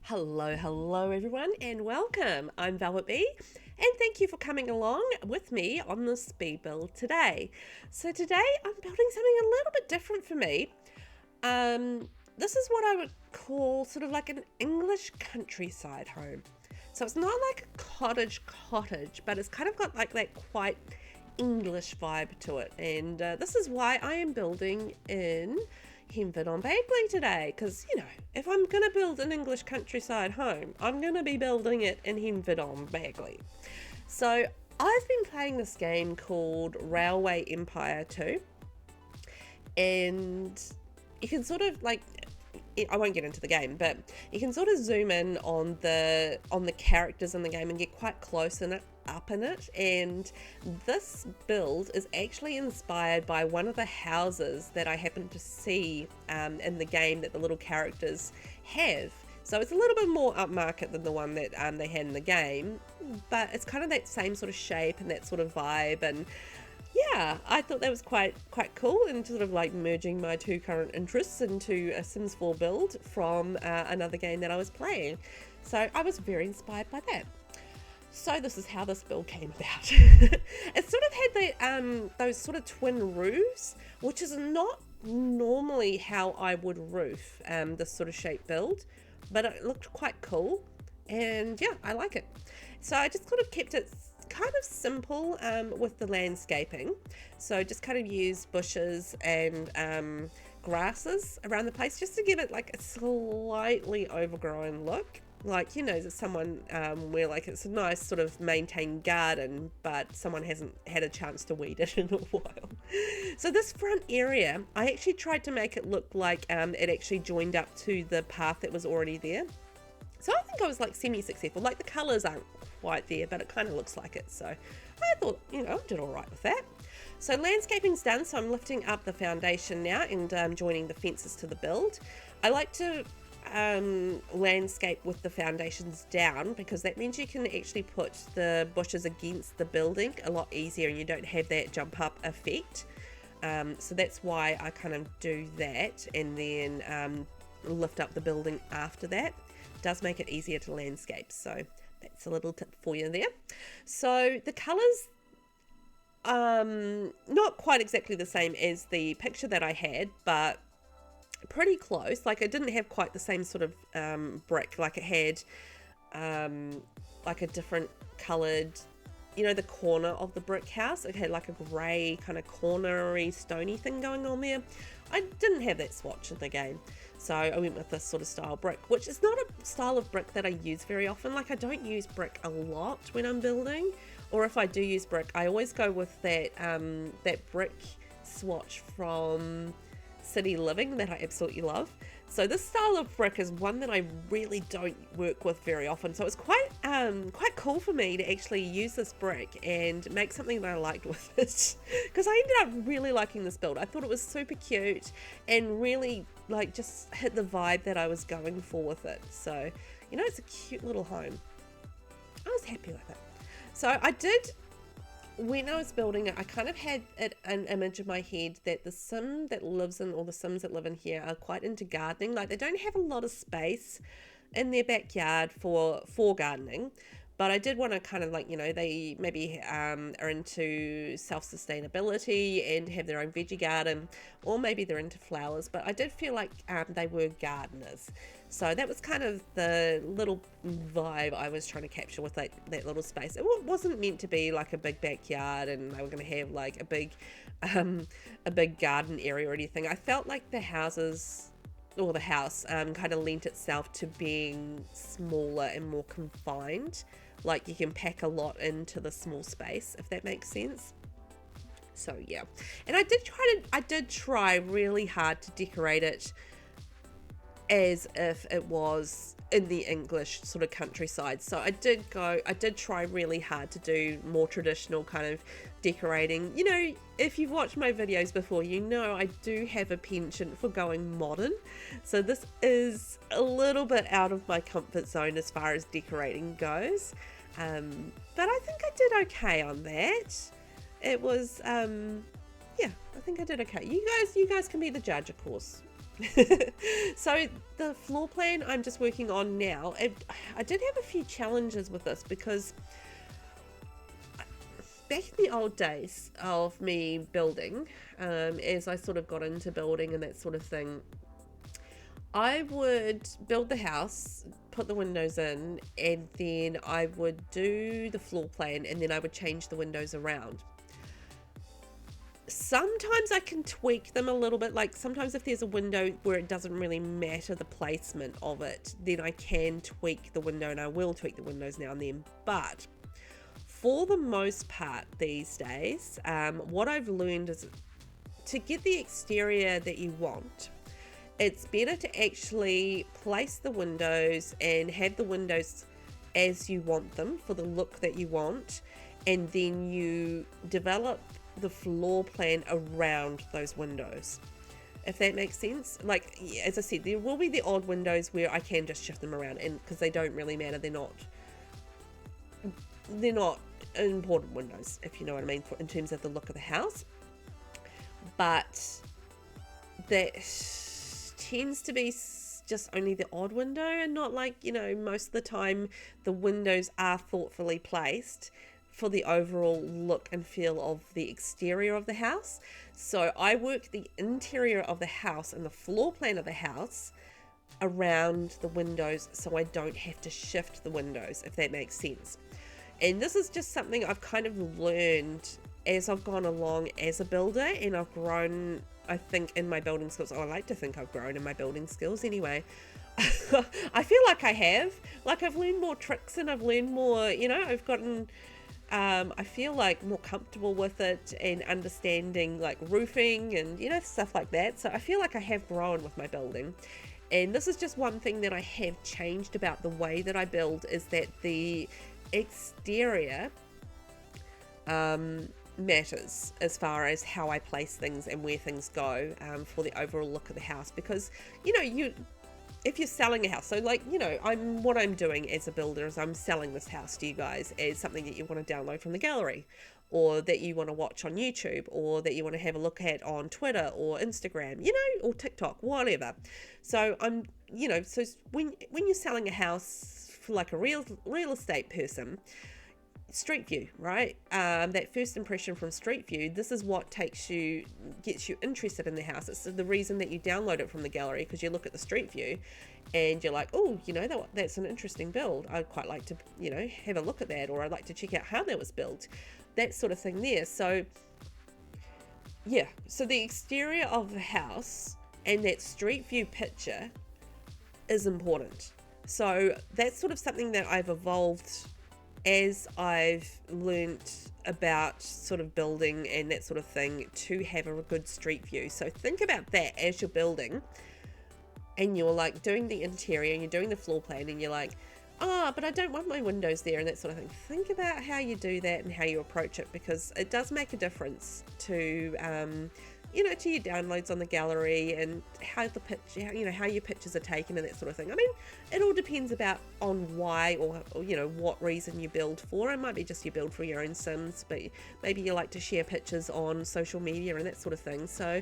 Hello everyone, and welcome. I'm VelvettB, and thank you for coming along with me on this speed build today. So today I'm building something a little bit different for me. This is what I would call sort of like an English countryside home. So it's not like a cottage, but it's kind of got like that quite English vibe to it. And this is why I am building in Henford-on-Bagley today, because if I'm gonna build an English countryside home, I'm gonna be building it in Henford-on-Bagley. So I've been playing this game called Railway Empire 2, and you can sort of like, I won't get into the game, but you can sort of zoom in on the characters in the game and get quite close up in it. And this build is actually inspired by one of the houses that I happened to see in the game that the little characters have. So it's a little bit more upmarket than the one that they had in the game, but it's kind of that same sort of shape and that sort of vibe. And yeah, I thought that was quite cool, and sort of like merging my two current interests into a Sims 4 build from another game that I was playing. So I was very inspired by that. So this is how this build came about. It sort of had those sort of twin roofs, which is not normally how I would roof this sort of shape build, but it looked quite cool, and yeah, I like it. So I just sort of kept it kind of simple with the landscaping. So just kind of use bushes and grasses around the place just to give it like a slightly overgrown look. Like, that someone where like it's a nice sort of maintained garden, but someone hasn't had a chance to weed it in a while. So this front area, I actually tried to make it look like it actually joined up to the path that was already there. So I think I was like semi-successful. Like the colours aren't quite there, but it kind of looks like it. So I thought, I did all right with that. So landscaping's done, so I'm lifting up the foundation now and joining the fences to the build. I like to landscape with the foundations down, because that means you can actually put the bushes against the building a lot easier and you don't have that jump up effect. So that's why I kind of do that, and then lift up the building after that. It does make it easier to landscape, so that's a little tip for you there. So the colours, not quite exactly the same as the picture that I had, but pretty close. Like it didn't have quite the same sort of brick. Like it had like a different coloured, the corner of the brick house. It had like a grey kind of cornery stony thing going on there. I didn't have that swatch in the game, so I went with this sort of style brick, which is not a style of brick that I use very often. Like I don't use brick a lot when I'm building, or if I do use brick, I always go with that that brick swatch from City Living that I absolutely love. So this style of brick is one that I really don't work with very often, so it's quite cool for me to actually use this brick and make something that I liked with it, because I ended up really liking this build. I thought it was super cute and really like just hit the vibe that I was going for with it. So it's a cute little home. I was happy with it. So when I was building it, I kind of had an image in my head that the sim that lives in, or the sims that live in here, are quite into gardening. Like they don't have a lot of space in their backyard for gardening, but I did want to kind of like, they maybe are into self-sustainability and have their own veggie garden, or maybe they're into flowers, but I did feel like they were gardeners. So that was kind of the little vibe I was trying to capture with that little space. It wasn't meant to be like a big backyard and they were going to have like a big garden area or anything. I felt like the house kind of lent itself to being smaller and more confined. Like you can pack a lot into the small space, if that makes sense. So yeah, and I did try really hard to decorate it as if it was in the English sort of countryside. So I did try really hard to do more traditional kind of decorating. If you've watched my videos before, I do have a penchant for going modern. So this is a little bit out of my comfort zone as far as decorating goes. But I think I did okay on that. It was, yeah, I think I did okay. You guys can be the judge, of course. So the floor plan I'm just working on now, I did have a few challenges with this because back in the old days of me building, as I sort of got into building and that sort of thing, I would build the house, put the windows in, and then I would do the floor plan, and then I would change the windows around. Sometimes I can tweak them a little bit, like sometimes if there's a window where it doesn't really matter the placement of it, then I can tweak the window, and I will tweak the windows now and then. But for the most part these days, what I've learned is to get the exterior that you want, it's better to actually place the windows and have the windows as you want them for the look that you want, and then you develop the floor plan around those windows, if that makes sense. Like, as I said, there will be the odd windows where I can just shift them around, and because they don't really matter, they're not important windows, if you know what I mean, in terms of the look of the house. But that tends to be just only the odd window, and not like, you know, most of the time the windows are thoughtfully placed for the overall look and feel of the exterior of the house. So I work the interior of the house and the floor plan of the house around the windows, so I don't have to shift the windows, if that makes sense. And this is just something I've kind of learned as I've gone along as a builder, and I've grown, I think, in my building skills. I like to think I've grown in my building skills anyway. I feel like I have. Like, I've learned more tricks, and I've learned more, you know, I've gotten, I feel like more comfortable with it and understanding like roofing and, you know, stuff like that. So I feel like I have grown with my building. And this is just one thing that I have changed about the way that I build, is that the exterior matters as far as how I place things and where things go for the overall look of the house. Because, you know, if you're selling a house, so like, you know, what I'm doing as a builder is I'm selling this house to you guys as something that you want to download from the gallery, or that you want to watch on YouTube, or that you want to have a look at on Twitter or Instagram, you know, or TikTok, whatever. So I'm, you know, so when you're selling a house for like a real estate person, Street View, right? That first impression from Street View, this is what gets you interested in the house. It's the reason that you download it from the gallery, because you look at the Street View and you're like, oh, you know, that's an interesting build. I'd quite like to, you know, have a look at that, or I'd like to check out how that was built, that sort of thing there. So yeah, so the exterior of the house and that Street View picture is important. So that's sort of something that I've evolved as I've learnt about sort of building and that sort of thing, to have a good street view. So think about that as you're building and you're like doing the interior and you're doing the floor plan, and you're like, but I don't want my windows there and that sort of thing. Think about how you do that and how you approach it, because it does make a difference to you know, to your downloads on the gallery, and how the picture, you know, how your pictures are taken and that sort of thing. I mean, it all depends on why, or you know, what reason you build for. It might be just you build for your own Sims, but maybe you like to share pictures on social media and that sort of thing. So,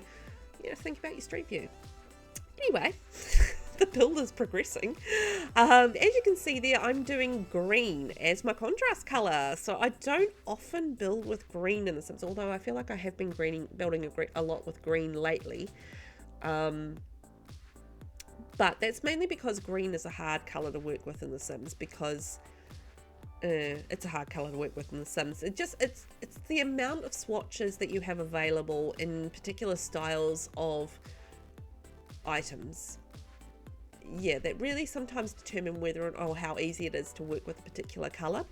you know, think about your street view. Anyway, the build is progressing. As you can see there, I'm doing green as my contrast color. So I don't often build with green in The Sims, although I feel like I have been building a lot with green lately. But that's mainly because green is a hard color to work with in The Sims, because it's a hard color to work with in The Sims. It's the amount of swatches that you have available in particular styles of items, yeah, that really sometimes determine whether or how easy it is to work with a particular color.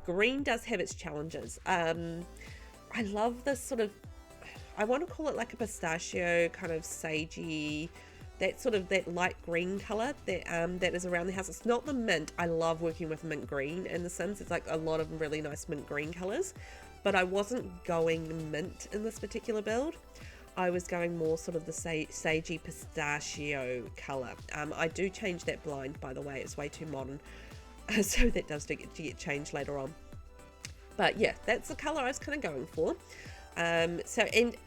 Green does have its challenges. I love this sort of, I want to call it like a pistachio kind of sagey, that light green color that is around the house. It's not the mint. I love working with mint green in The Sims. It's like a lot of really nice mint green colors, but I wasn't going mint in this particular build. I was going more sort of the sagey pistachio color. I do change that blind, by the way. It's way too modern, so that does get changed later on. But yeah, that's the color I was kind of going for. So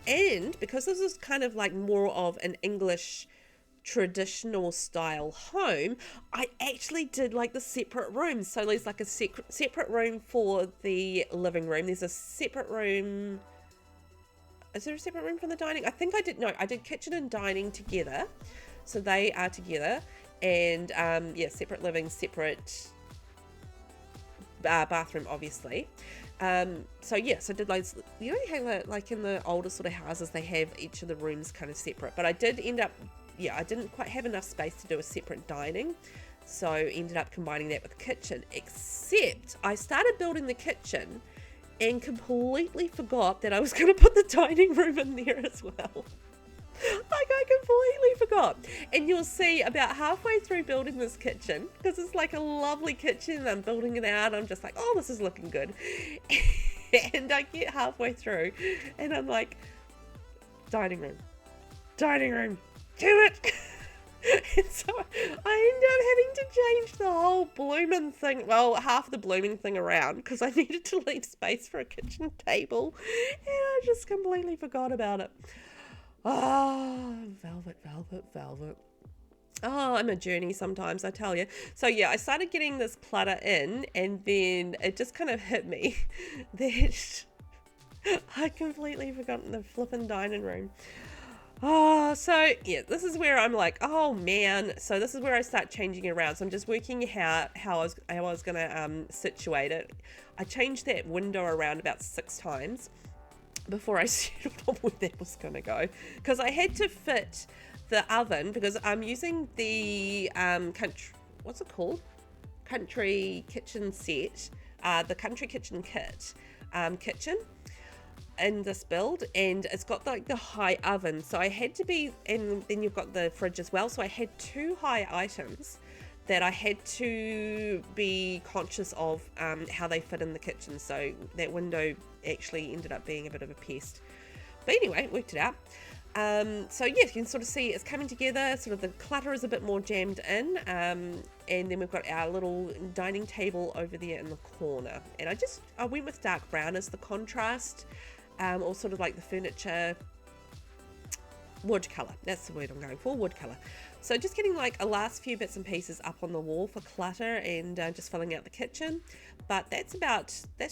and because this is kind of like more of an English traditional style home, I actually did like the separate rooms. So there's like a separate room for the living room. There's a separate room. Is there a separate room for the dining? I think I did. No, I did kitchen and dining together. So they are together. And yeah, separate living, separate bathroom, obviously. So yes, I did like, you know how like in the older sort of houses they have each of the rooms kind of separate, but I did end up, I didn't quite have enough space to do a separate dining, so ended up combining that with the kitchen. Except I started building the kitchen and completely forgot that I was going to put the dining room in there as well. Like, I completely forgot. And you'll see about halfway through building this kitchen, because it's like a lovely kitchen and I'm building it out, I'm just like, oh, this is looking good. And I get halfway through and I'm like, dining room, do it. And so I ended up having to change the whole blooming thing, well, half the blooming thing around, because I needed to leave space for a kitchen table, and I just completely forgot about it. Velvet. Oh, I'm a journey sometimes, I tell you. So yeah, I started getting this clutter in, and then it just kind of hit me that I'd completely forgotten the flippin' dining room. So yeah, this is where I'm like, oh man. So this is where I start changing it around. So I'm just working how I was gonna situate it. I changed that window around about 6 times before I settled on where that was going to go, because I had to fit the oven, because I'm using the country kitchen set, the country kitchen kit kitchen in this build, and it's got like the high oven, so I had to be, and then you've got the fridge as well, so I had 2 high items that I had to be conscious of how they fit in the kitchen. So that window actually ended up being a bit of a pest. But anyway, worked it out. So yeah, you can sort of see it's coming together. Sort of the clutter is a bit more jammed in. And then we've got our little dining table over there in the corner. And I went with dark brown as the contrast, or sort of like the furniture wood colour. That's the word I'm going for, wood colour. So just getting like a last few bits and pieces up on the wall for clutter, and just filling out the kitchen. But that's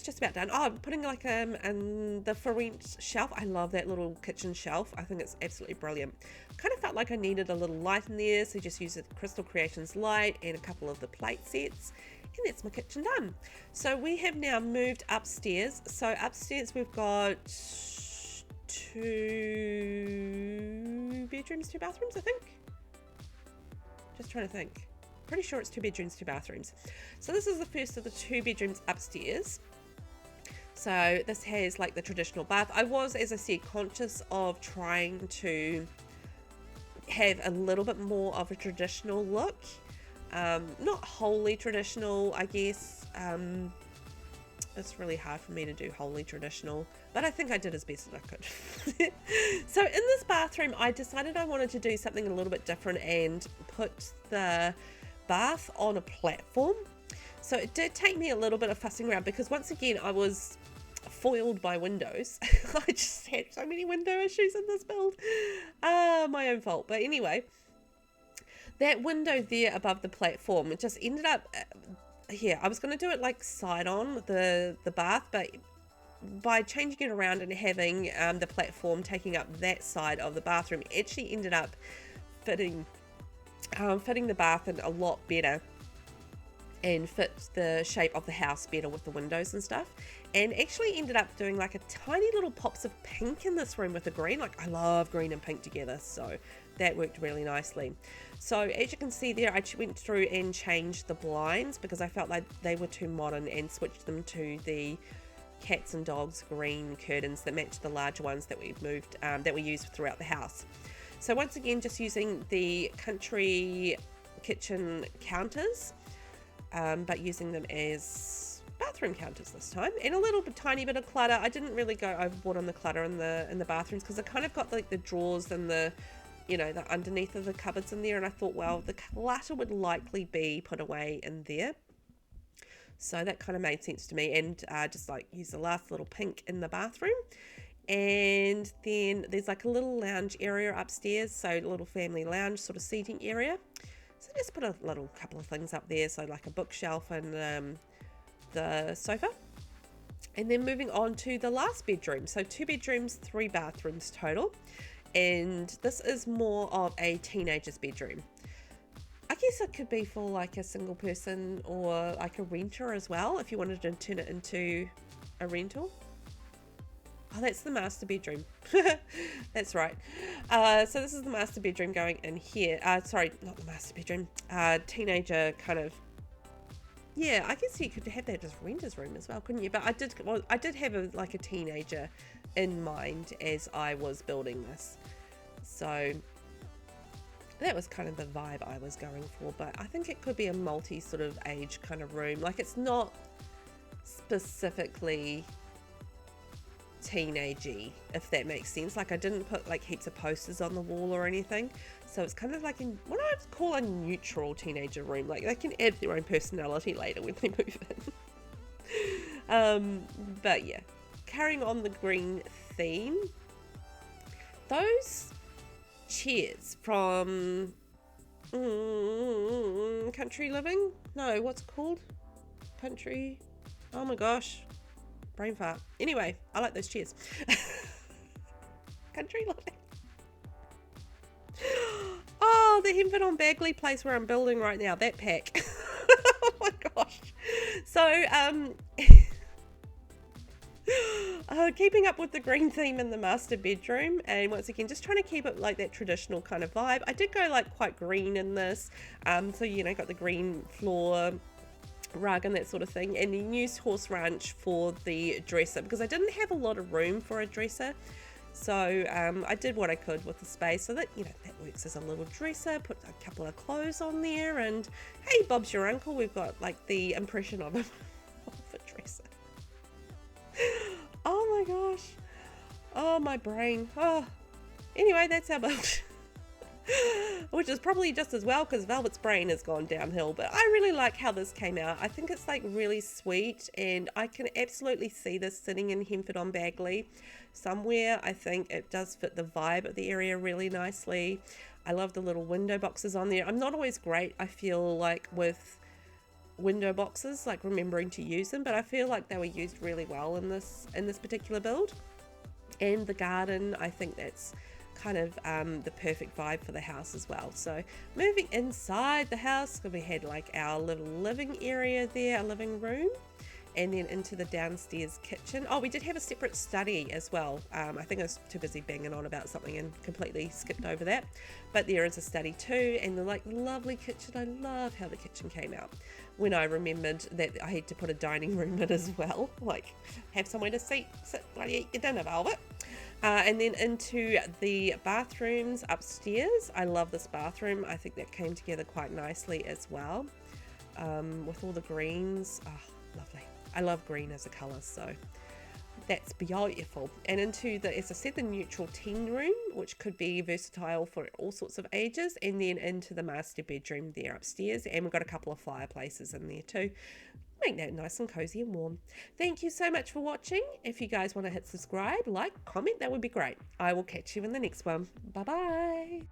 just about done. Oh, I'm putting like the for rent shelf. I love that little kitchen shelf. I think it's absolutely brilliant. Kind of felt like I needed a little light in there, so just use the Crystal Creations light and a couple of the plate sets, and that's my kitchen done. So we have now moved upstairs. So upstairs we've got 2 bedrooms, 2 bathrooms, I think. Just trying to think. Pretty sure it's 2 bedrooms, 2 bathrooms. So this is the first of the 2 bedrooms upstairs. So this has like the traditional bath. I was, as I said, conscious of trying to have a little bit more of a traditional look. Not wholly traditional, I guess. It's really hard for me to do wholly traditional, but I think I did as best as I could. So in this bathroom, I decided I wanted to do something a little bit different and put the bath on a platform. So it did take me a little bit of fussing around, because once again, I was foiled by windows. I just had so many window issues in this build. My own fault. But anyway, that window there above the platform, it just ended up... here, I was going to do it like side on the bath, but by changing it around and having the platform taking up that side of the bathroom, it actually ended up fitting the bath in a lot better, and fit the shape of the house better with the windows and stuff, and actually ended up doing like a tiny little pops of pink in this room with the green. Like, I love green and pink together, so that worked really nicely. So as you can see there, I went through and changed the blinds because I felt like they were too modern, and switched them to the cats and dogs green curtains that match the larger ones that we've moved, that we use throughout the house. So once again, just using the country kitchen counters, but using them as bathroom counters this time, and a little bit, tiny bit of clutter. I didn't really go overboard on the clutter in the bathrooms, because I kind of got like the drawers and the, you know, the underneath of the cupboards in there, and I thought, well, the clutter would likely be put away in there. So that kind of made sense to me, and just like use the last little pink in the bathroom. And then there's like a little lounge area upstairs, so a little family lounge sort of seating area. So just put a little couple of things up there, so like a bookshelf and the sofa. And then moving on to the last bedroom. So 2 bedrooms, 3 bathrooms total. And this is more of a teenager's bedroom. I guess it could be for like a single person or like a renter as well, if you wanted to turn it into a rental. Oh, that's the master bedroom. That's right. So this is the master bedroom going in here. Sorry, not the master bedroom. Teenager kind of. Yeah, I guess you could have that as renter's room as well, couldn't you? But I did have a teenager in mind as I was building this. So that was kind of the vibe I was going for. But I think it could be a multi sort of age kind of room. Like, it's not specifically teenagey, if that makes sense. Like, I didn't put like heaps of posters on the wall or anything, so it's kind of like what I would call a neutral teenager room. Like, they can add their own personality later when they move in. But yeah, carrying on the green theme, those chairs from Country Living, no, what's it called? Country, oh my gosh, brain fart. Anyway, I like those chairs. Country Living. Oh, the Henford-on-Bagley place where I'm building right now, that pack. Oh my gosh. So, keeping up with the green theme in the master bedroom, and once again just trying to keep it like that traditional kind of vibe. I did go like quite green in this, so you know, got the green floor, rug and that sort of thing, and then used horse ranch for the dresser because I didn't have a lot of room for a dresser. So I did what I could with the space, so that, you know, that works as a little dresser. Put a couple of clothes on there, and hey, Bob's your uncle. We've got like the impression of him of a dresser. Oh my gosh. Oh, my brain. Oh, anyway, that's our build. Which is probably just as well because Velvet's brain has gone downhill, but I really like how this came out. I think it's like really sweet, and I can absolutely see this sitting in Henford-on-Bagley somewhere. I think it does fit the vibe of the area really nicely. I love the little window boxes on there. I'm not always great, I feel like, with window boxes, like remembering to use them, but I feel like they were used really well in this particular build. And the garden, I think that's kind of the perfect vibe for the house as well. So moving inside the house, we had like our little living area there, a living room, and then into the downstairs kitchen. Oh, we did have a separate study as well. I think I was too busy banging on about something and completely skipped over that, but there is a study too, and the like lovely kitchen. I love how the kitchen came out when I remembered that I had to put a dining room in as well, like have somewhere to sit while you eat your dinner, Velvet. And then into the bathrooms upstairs. I love this bathroom. I think that came together quite nicely as well, with all the greens. Oh, lovely. I love green as a colour, so that's beautiful. And into the, as I said, the neutral teen room, which could be versatile for all sorts of ages, and then into the master bedroom there upstairs, and we've got a couple of fireplaces in there too. Make that nice and cozy and warm. Thank you so much for watching. If you guys want to hit subscribe, like, comment, that would be great. I will catch you in the next one. Bye bye.